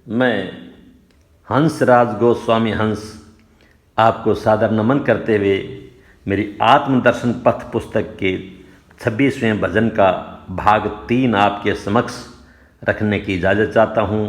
मैं हंसराज गोस्वामी हंस आपको सादर नमन करते हुए मेरी आत्मदर्शन पथ पुस्तक के 26वें भजन का भाग 3 आपके समक्ष रखने की इजाज़त चाहता हूँ।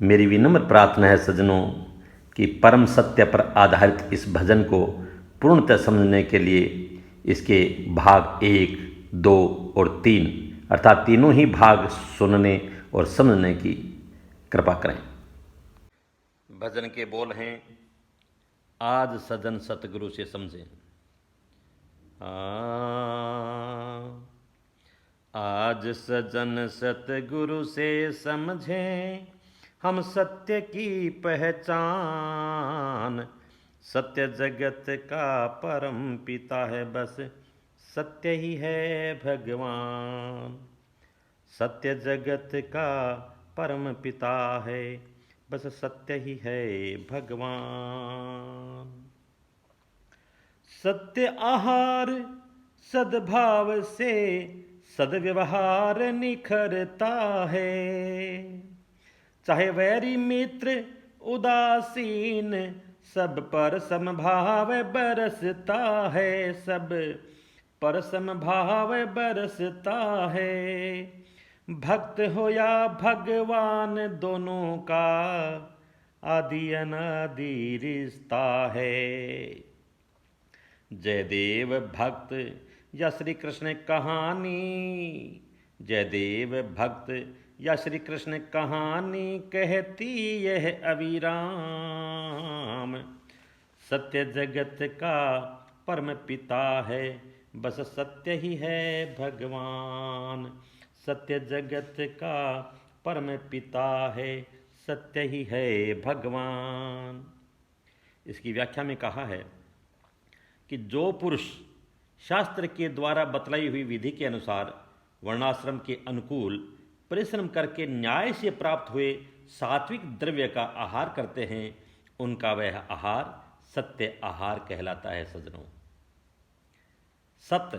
मेरी विनम्र प्रार्थना है सज्जनों कि परम सत्य पर आधारित इस भजन को पूर्णतः समझने के लिए इसके भाग 1, 2 और 3 अर्थात तीनों ही भाग सुनने और समझने की कृपा करें। भजन के बोल हैं, आज सजन सतगुरु से समझें। आज सजन सतगुरु से समझें हम सत्य की पहचान। सत्य जगत का परम पिता है, बस सत्य ही है भगवान। सत्य जगत का परम पिता है, बस सत्य ही है भगवान। सत्य आहार सद्भाव से सद्व्यवहार निखरता है। चाहे वैरी मित्र उदासीन, सब पर समभाव बरसता है, सब पर समभाव बरसता है। भक्त हो या भगवान, दोनों का आदि अनादि रिश्ता है। जयदेव भक्त या श्री कृष्ण कहानी, जयदेव भक्त या श्री कृष्ण कहानी कहती यह अविराम। सत्य जगत का परम पिता है, बस सत्य ही है भगवान। सत्य जगत का परम पिता है, सत्य ही है भगवान। इसकी व्याख्या में कहा है कि जो पुरुष शास्त्र के द्वारा बतलाई हुई विधि के अनुसार वर्णाश्रम के अनुकूल परिश्रम करके न्याय से प्राप्त हुए सात्विक द्रव्य का आहार करते हैं, उनका वह आहार सत्य आहार कहलाता है। सज्जनों, सत्य,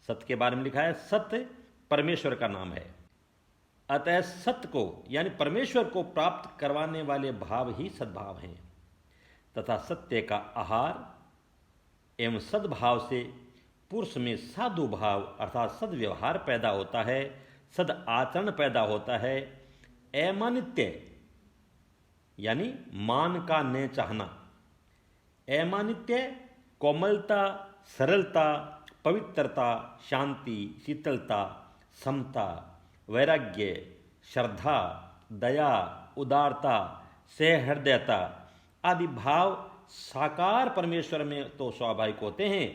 सत्य के बारे में लिखा है, सत्य परमेश्वर का नाम है। अतः सत्य को यानी परमेश्वर को प्राप्त करवाने वाले भाव ही सद्भाव हैं तथा सत्य का आहार एवं सद्भाव से पुरुष में साधु भाव अर्थात सद्व्यवहार पैदा होता है, सद आचरण पैदा होता है। अमानित्य यानी मान का न चाहना, अमानित्य कोमलता, सरलता, पवित्रता, शांति, शीतलता, समता, वैराग्य, श्रद्धा, दया, उदारता, सहृदयता आदि भाव साकार परमेश्वर में तो स्वाभाविक होते हैं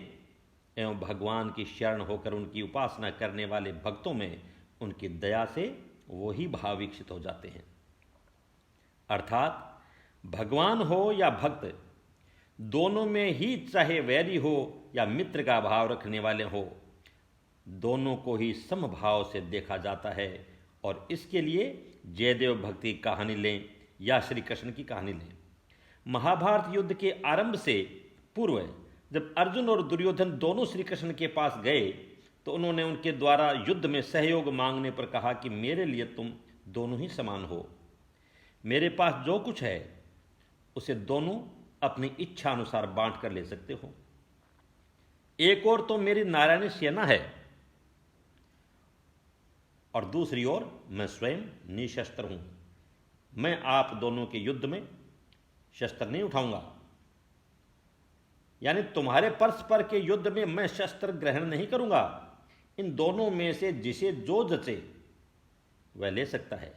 एवं भगवान की शरण होकर उनकी उपासना करने वाले भक्तों में उनकी दया से वही भाव विकसित हो जाते हैं। अर्थात भगवान हो या भक्त, दोनों में ही चाहे वैरी हो या मित्र का भाव रखने वाले हो, दोनों को ही समभाव से देखा जाता है। और इसके लिए जयदेव भक्ति की कहानी लें या श्री कृष्ण की कहानी लें। महाभारत युद्ध के आरंभ से पूर्व जब अर्जुन और दुर्योधन दोनों श्री कृष्ण के पास गए तो उन्होंने उनके द्वारा युद्ध में सहयोग मांगने पर कहा कि मेरे लिए तुम दोनों ही समान हो। मेरे पास जो कुछ है उसे दोनों अपनी इच्छा अनुसार बांट कर ले सकते हो। एक ओर तो मेरी नारायणी सेना है और दूसरी ओर मैं स्वयं निशस्त्र हूं। मैं आप दोनों के युद्ध में शस्त्र नहीं उठाऊंगा, यानी तुम्हारे परस्पर के युद्ध में मैं शस्त्र ग्रहण नहीं करूंगा। इन दोनों में से जिसे जो जचे वह ले सकता है।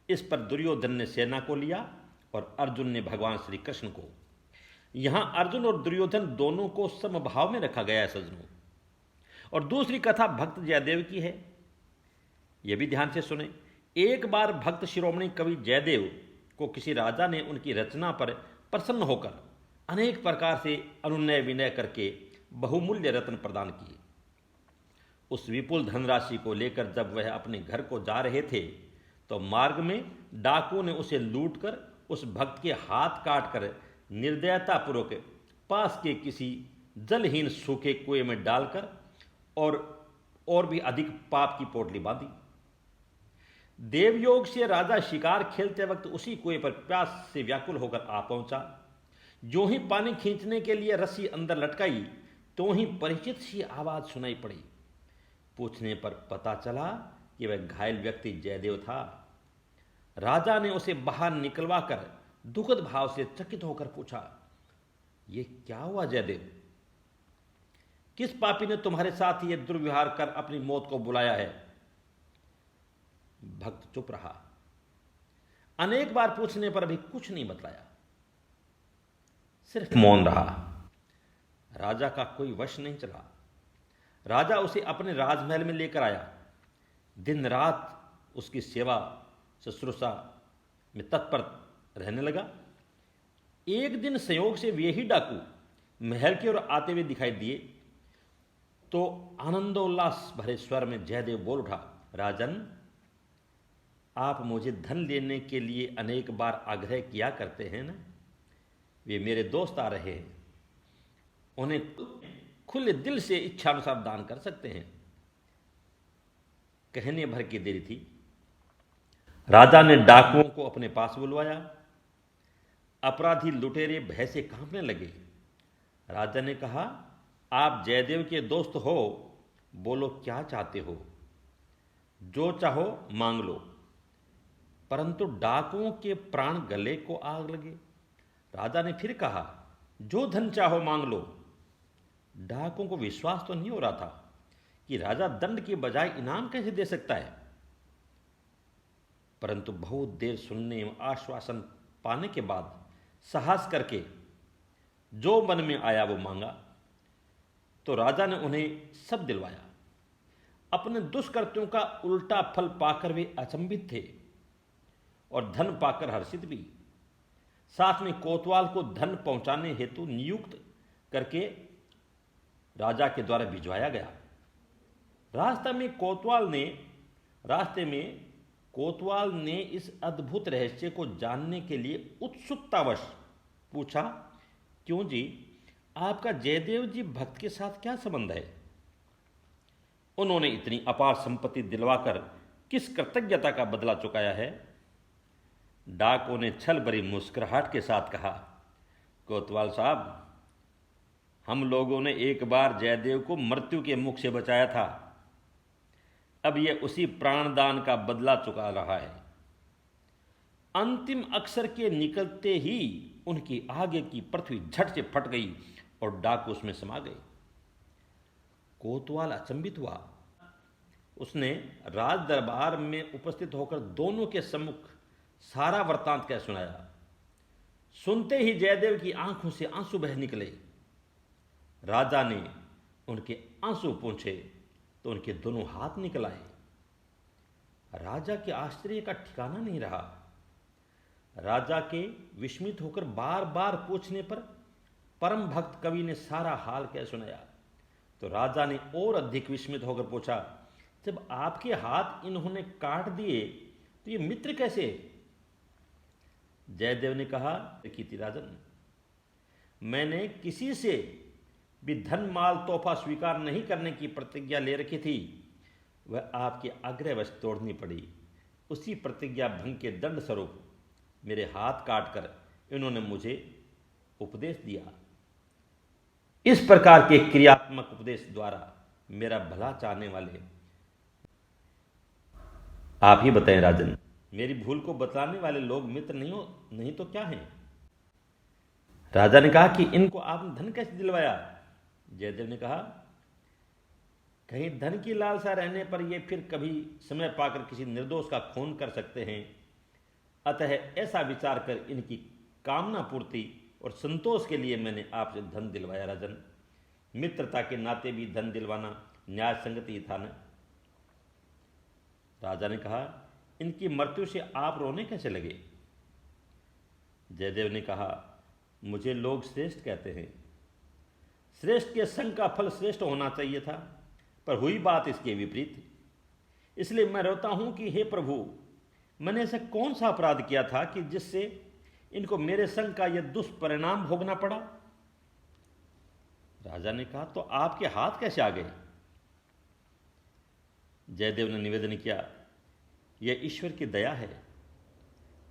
इस पर दुर्योधन ने सेना को लिया और अर्जुन ने भगवान श्री कृष्ण को। यहां अर्जुन और दुर्योधन दोनों को समभाव में रखा गया है सज्जनों। और दूसरी कथा भक्त जयदेव की है, यह भी ध्यान से सुने। एक बार भक्त शिरोमणि कवि जयदेव को किसी राजा ने उनकी रचना पर प्रसन्न होकर अनेक प्रकार से अनुनय विनय करके बहुमूल्य रत्न प्रदान किए। उस विपुल धनराशि को लेकर जब वह अपने घर को जा रहे थे तो मार्ग में डाकू ने उसे लूटकर उस भक्त के हाथ काटकर निर्दयतापूर्वक पास के किसी जलहीन सूखे कुएं में डालकर और भी अधिक पाप की पोटली बांधी। देवयोग से राजा शिकार खेलते वक्त उसी कुएं पर प्यास से व्याकुल होकर आ पहुंचा। जो ही पानी खींचने के लिए रस्सी अंदर लटकाई तो ही परिचित सी आवाज सुनाई पड़ी। पूछने पर पता चला कि वह घायल व्यक्ति जयदेव था। राजा ने उसे बाहर निकलवा कर दुखद भाव से चकित होकर पूछा, ये क्या हुआ जयदेव? किस पापी ने तुम्हारे साथ ये दुर्व्यवहार कर अपनी मौत को बुलाया है? भक्त चुप रहा। अनेक बार पूछने पर भी कुछ नहीं बतलाया, सिर्फ मौन रहा। राजा का कोई वश नहीं चला। राजा उसे अपने राजमहल में लेकर आया। दिन रात उसकी सेवा शुश्रूषा में तत्पर रहने लगा। एक दिन संयोग से वे ही डाकू महल की ओर आते हुए दिखाई दिए तो आनंदोल्लास भरे स्वर में जयदेव बोल उठा, राजन, आप मुझे धन लेने के लिए अनेक बार आग्रह किया करते हैं ना? वे मेरे दोस्त आ रहे हैं, उन्हें खुले दिल से इच्छानुसार दान कर सकते हैं। कहने भर की देरी थी। राजा ने डाकुओं को अपने पास बुलवाया। अपराधी लुटेरे भय से कांपने लगे। राजा ने कहा, आप जयदेव के दोस्त हो, बोलो क्या चाहते हो? जो चाहो मांग लो, परंतु डाकुओं के प्राण गले को आग लगे। राजा ने फिर कहा, जो धन चाहो मांग लो। डाकुओं को विश्वास तो नहीं हो रहा था कि राजा दंड के बजाय इनाम कैसे दे सकता है, परंतु बहुत देर सुनने एवं आश्वासन पाने के बाद साहस करके जो मन में आया वो मांगा तो राजा ने उन्हें सब दिलवाया। अपने दुष्कृत्यों का उल्टा फल पाकर वे अचंभित थे और धन पाकर हर्षित भी। साथ में कोतवाल को धन पहुंचाने हेतु नियुक्त करके राजा के द्वारा भिजवाया गया। रास्ते में कोतवाल ने इस अद्भुत रहस्य को जानने के लिए उत्सुकतावश पूछा, क्यों जी, आपका जयदेव जी भक्त के साथ क्या संबंध है? उन्होंने इतनी अपार संपत्ति दिलवाकर किस कृतज्ञता का बदला चुकाया है? डाको ने छल भरी मुस्कुराहट के साथ कहा, कोतवाल साहब, हम लोगों ने एक बार जयदेव को मृत्यु के मुख से बचाया था। अब यह उसी प्राणदान का बदला चुका रहा है। अंतिम अक्षर के निकलते ही उनकी आगे की पृथ्वी झट से फट गई और डाकू उसमें समा गए। कोतवाल अचंभित हुआ। उसने राज दरबार में उपस्थित होकर दोनों के सम्मुख सारा वृत्तांत कह सुनाया। सुनते ही जयदेव की आंखों से आंसू बह निकले। राजा ने उनके आंसू पूछे तो उनके दोनों हाथ निकल आए। राजा के आश्चर्य का ठिकाना नहीं रहा। राजा के विस्मित होकर बार बार पूछने पर परम भक्त कवि ने सारा हाल कह सुनाया। तो राजा ने और अधिक विस्मित होकर पूछा, जब आपके हाथ इन्होंने काट दिए तो ये मित्र कैसे? जयदेव ने कहा, कीर्ति राजन, मैंने किसी से भी धन माल तोहफा स्वीकार नहीं करने की प्रतिज्ञा ले रखी थी, वह आपके आग्रहवश तोड़नी पड़ी। उसी प्रतिज्ञा भंग के दंड स्वरूप मेरे हाथ काटकर इन्होंने मुझे उपदेश दिया। इस प्रकार के क्रियात्मक उपदेश द्वारा मेरा भला चाहने वाले आप ही बताएं राजन, मेरी भूल को बतलाने वाले लोग मित्र नहीं तो क्या हैं? राजा ने कहा कि इनको आपने धन कैसे दिलवाया? जयदेव ने कहा, कहीं धन की लालसा रहने पर ये फिर कभी समय पाकर किसी निर्दोष का खून कर सकते हैं। अतः ऐसा विचार कर इनकी कामना पूर्ति और संतोष के लिए मैंने आपसे धन दिलवाया राजन। मित्रता के नाते भी धन दिलवाना न्याय संगत ही था न? राजा ने कहा, इनकी मृत्यु से आप रोने कैसे लगे? जयदेव ने कहा, मुझे लोग श्रेष्ठ कहते हैं। श्रेष्ठ के संग का फल श्रेष्ठ होना चाहिए था, पर हुई बात इसके विपरीत। इसलिए मैं रोता हूं कि हे प्रभु, मैंने ऐसा कौन सा अपराध किया था कि जिससे इनको मेरे संग का यह दुष्परिणाम भोगना पड़ा? राजा ने कहा, तो आपके हाथ कैसे आ गए? जयदेव ने निवेदन किया, यह ईश्वर की दया है।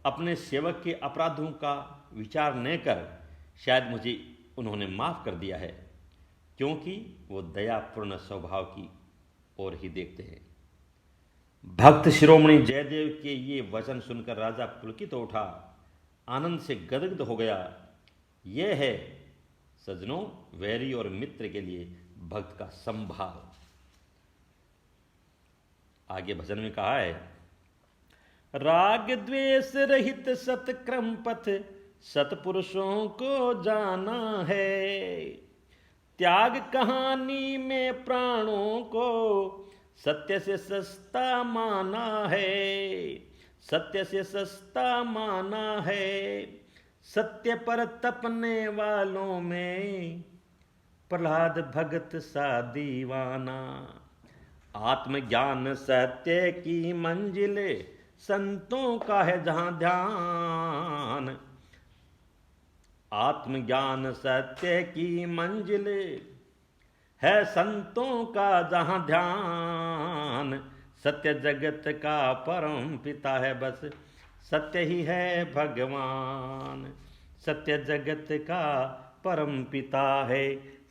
अपने सेवक के अपराधों का विचार न कर शायद मुझे उन्होंने माफ़ कर दिया है, क्योंकि वो दयापूर्ण स्वभाव की ओर ही देखते हैं। भक्त शिरोमणि जयदेव के ये वचन सुनकर राजा पुलकित हो उठा, आनंद से गदगद हो गया। यह है सज्जनों वैरी और मित्र के लिए भक्त का संभाव। आगे भजन में कहा है, राग द्वेष रहित सतक्रम पथ सतपुरुषों को जाना है। त्याग कहानी में प्राणों को सत्य से सस्ता माना है। सत्य से सस्ता माना है। सत्य पर तपने वालों में प्रहलाद भगत सा दीवाना। आत्मज्ञान सत्य की मंजिल संतों का है जहां ध्यान। आत्मज्ञान सत्य की मंजिल है संतों का जहां ध्यान। सत्य जगत का परम पिता है बस सत्य ही है भगवान। सत्य जगत का परम पिता है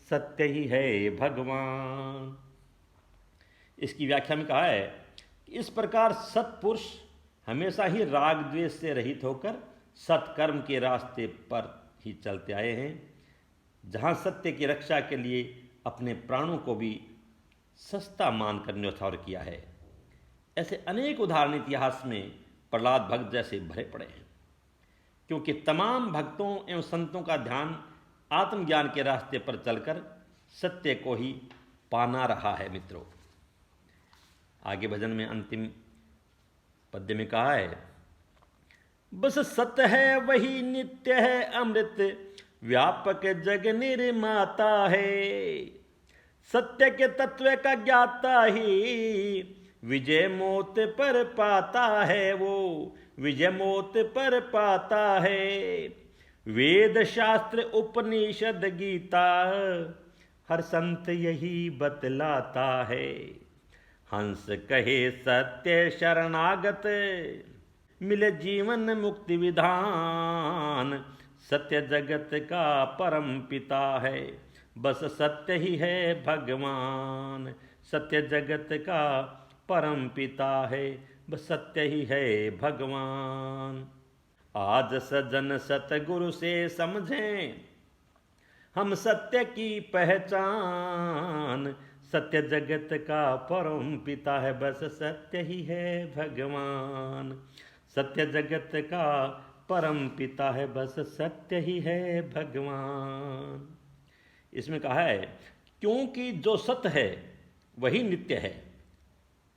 सत्य ही है भगवान। इसकी व्याख्या में कहा है कि इस प्रकार सत्पुरुष हमेशा ही राग द्वेष से रहित होकर सत्कर्म के रास्ते पर ही चलते आए हैं, जहाँ सत्य की रक्षा के लिए अपने प्राणों को भी सस्ता मानकर न्यौछावर किया है। ऐसे अनेक उदाहरण इतिहास में प्रहलाद भक्त जैसे भरे पड़े हैं, क्योंकि तमाम भक्तों एवं संतों का ध्यान आत्मज्ञान के रास्ते पर चलकर सत्य को ही पाना रहा है। मित्रों, आगे भजन में अंतिम पद्य में कहा है, बस सत्य है वही नित्य है अमृत व्यापक जग निर्माता है। सत्य के तत्व का ज्ञाता ही विजय मौत पर पाता है। वो विजय मौत पर पाता है। वेद शास्त्र उपनिषद गीता हर संत यही बतलाता है। हंस कहे सत्य शरणागत मिले जीवन मुक्ति विधान। सत्य जगत का परम पिता है बस सत्य ही है भगवान। सत्य जगत का परम पिता है बस सत्य ही है भगवान। आज सजन सतगुरु से समझें हम सत्य की पहचान। सत्य जगत का परम पिता है बस सत्य ही है भगवान। सत्य जगत का परम पिता है बस सत्य ही है भगवान। इसमें कहा है, क्योंकि जो सत्य है वही नित्य है,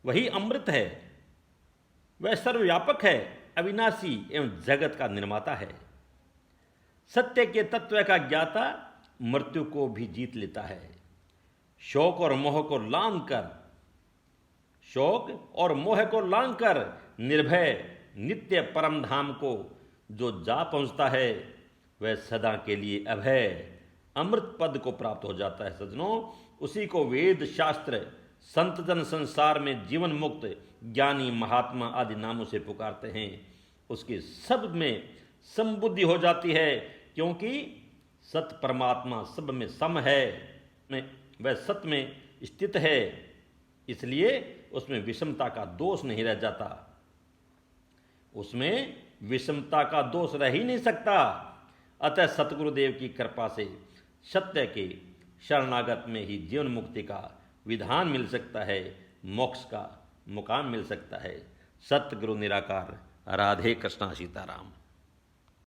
वही अमृत है, वह सर्वव्यापक है, अविनाशी एवं जगत का निर्माता है। सत्य के तत्व का ज्ञाता मृत्यु को भी जीत लेता है। शोक और मोह को लांघ कर निर्भय नित्य परम धाम को जो जा पहुंचता है वह सदा के लिए अभय अमृत पद को प्राप्त हो जाता है। सज्जनों, उसी को वेद शास्त्र संत जन संसार में जीवन मुक्त ज्ञानी महात्मा आदि नामों से पुकारते हैं। उसकी सब में समबुद्धि हो जाती है, क्योंकि सत परमात्मा सब में सम है, वह सत्य में स्थित है, इसलिए उसमें विषमता का दोष नहीं रह जाता। उसमें विषमता का दोष रह ही नहीं सकता। अतः सतगुरुदेव की कृपा से सत्य के शरणागत में ही जीवन मुक्ति का विधान मिल सकता है, मोक्ष का मुकाम मिल सकता है। सतगुरु निराकार। राधे कृष्णा सीताराम।